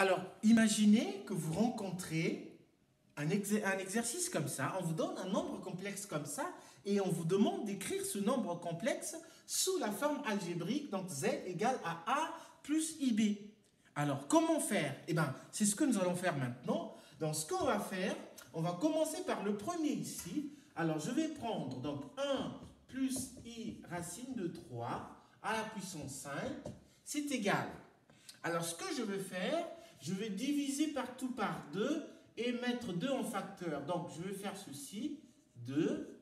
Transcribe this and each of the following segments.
Alors, imaginez que vous rencontrez un exercice comme ça, on vous donne un nombre complexe comme ça, et on vous demande d'écrire ce nombre complexe sous la forme algébrique, donc z égale à a plus ib. Alors, comment faire? Eh bien, c'est ce que nous allons faire maintenant. Donc, ce qu'on va faire, on va commencer par le premier ici. Alors, je vais prendre donc 1 plus i racine de 3 à la puissance 5, c'est égal. Alors, ce que je vais faire, je vais diviser partout par 2 et mettre 2 en facteur. Donc, je vais faire ceci, 2,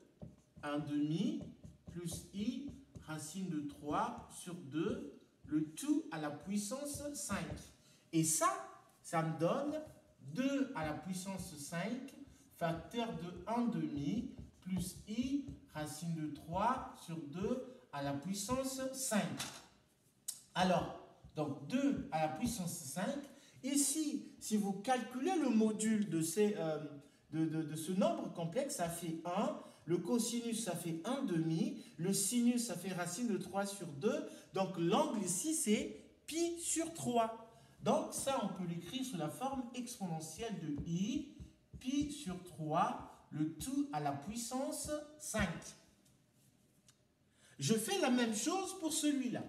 1 demi, plus i, racine de 3 sur 2, le tout à la puissance 5. Et ça me donne 2 à la puissance 5, facteur de 1 demi, plus i, racine de 3 sur 2 à la puissance 5. Alors, donc 2 à la puissance 5. Ici, si vous calculez le module de ce nombre complexe, ça fait 1. Le cosinus, ça fait 1 demi. Le sinus, ça fait racine de 3 sur 2. Donc, l'angle ici, c'est pi sur 3. Donc, ça, on peut l'écrire sous la forme exponentielle de i, pi sur 3, le tout à la puissance 5. Je fais la même chose pour celui-là.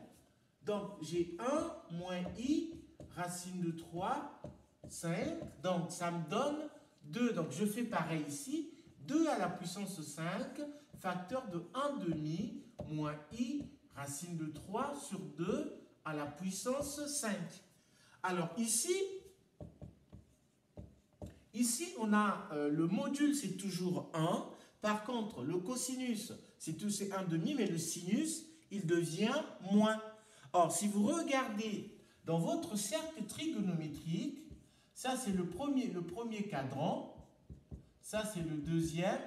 Donc, j'ai 1 moins i, racine de 3, 5. Donc, ça me donne 2. Donc, je fais pareil ici. 2 à la puissance 5, facteur de 1 demi, moins i, racine de 3 sur 2 à la puissance 5. Alors, ici on a le module, c'est toujours 1. Par contre, le cosinus, c'est 1 demi, mais le sinus, il devient moins. Or, si vous regardez dans votre cercle trigonométrique, ça c'est le premier cadran, ça c'est le deuxième,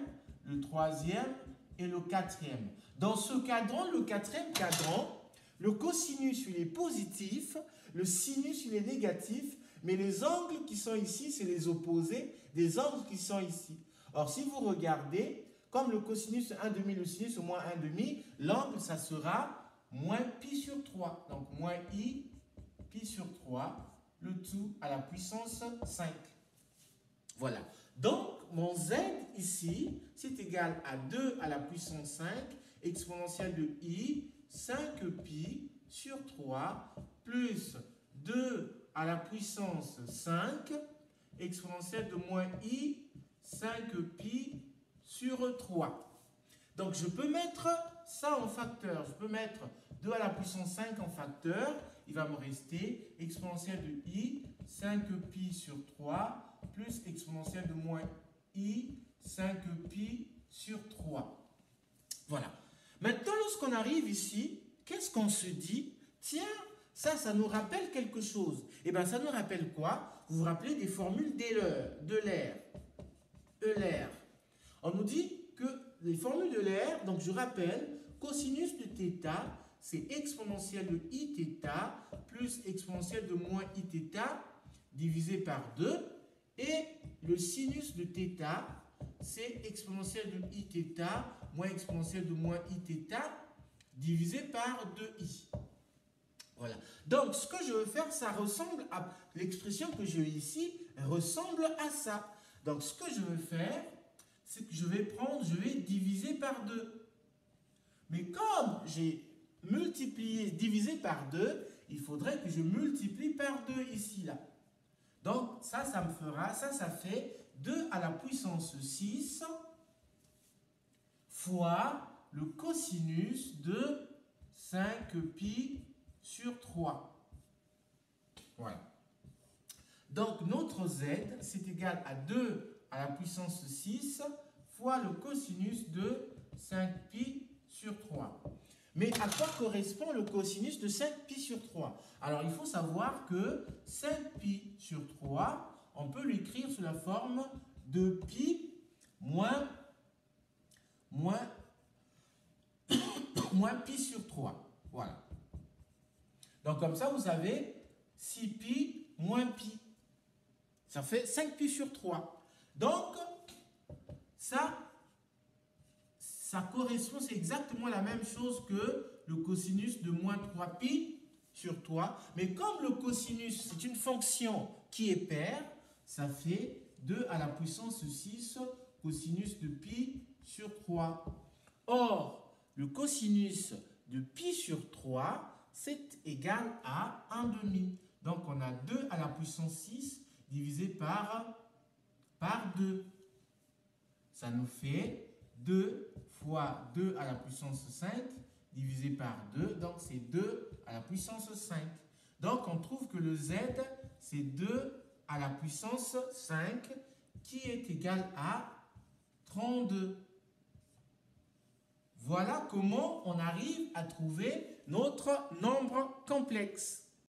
le troisième et le quatrième. Dans ce cadran, le quatrième cadran, le cosinus il est positif, le sinus il est négatif, mais les angles qui sont ici, c'est les opposés des angles qui sont ici. Or, si vous regardez, comme le cosinus est 1 demi, le sinus est moins 1 demi, l'angle ça sera moins pi sur 3. Donc, moins i, pi sur 3, le tout à la puissance 5. Voilà. Donc, mon z ici, c'est égal à 2 à la puissance 5, exponentielle de i, 5 pi sur 3, plus 2 à la puissance 5, exponentielle de moins i, 5 pi sur 3. Donc, je peux mettre ça en facteur. Je peux mettre 2 à la puissance 5 en facteur. Il va me rester exponentielle de i, 5 pi sur 3, plus exponentielle de moins i, 5 pi sur 3. Voilà. Maintenant, lorsqu'on arrive ici, qu'est-ce qu'on se dit? Tiens, ça nous rappelle quelque chose. Eh bien, ça nous rappelle quoi? Vous vous rappelez des formules d'Euler. On nous dit que les formules d'Euler, donc je rappelle, cosinus de θ, c'est exponentielle de i θ plus exponentielle de moins i θ divisé par 2. Et le sinus de θ, c'est exponentielle de i θ moins exponentielle de moins i θ divisé par 2i. Voilà. Donc, ce que je veux faire, ça ressemble à l'expression que j'ai ici, ressemble à ça. Donc, ce que je veux faire, c'est que je vais diviser par 2. Mais comme j'ai divisé par 2, il faudrait que je multiplie par 2 ici, là. Donc, ça me fera, ça fait 2 à la puissance 6 fois le cosinus de 5 pi sur 3. Voilà. Donc, notre z, c'est égal à 2 à la puissance 6 fois le cosinus de 5 pi sur 3. Mais à quoi correspond le cosinus de 5 pi sur 3? Alors, il faut savoir que 5 pi sur 3, on peut l'écrire sous la forme de pi moins pi sur 3. Voilà. Donc, comme ça, vous avez 6 pi moins pi. Ça fait 5 pi sur 3. Donc, ça correspond, c'est exactement la même chose que le cosinus de moins 3 pi sur 3. Mais comme le cosinus, c'est une fonction qui est paire, ça fait 2 à la puissance 6 cosinus de pi sur 3. Or, le cosinus de pi sur 3, c'est égal à 1/2. Donc, on a 2 à la puissance 6 divisé par 2. Ça nous fait 2 fois 2 à la puissance 5 divisé par 2. Donc, c'est 2 à la puissance 5. Donc, on trouve que le z, c'est 2 à la puissance 5 qui est égal à 32. Voilà comment on arrive à trouver notre nombre complexe.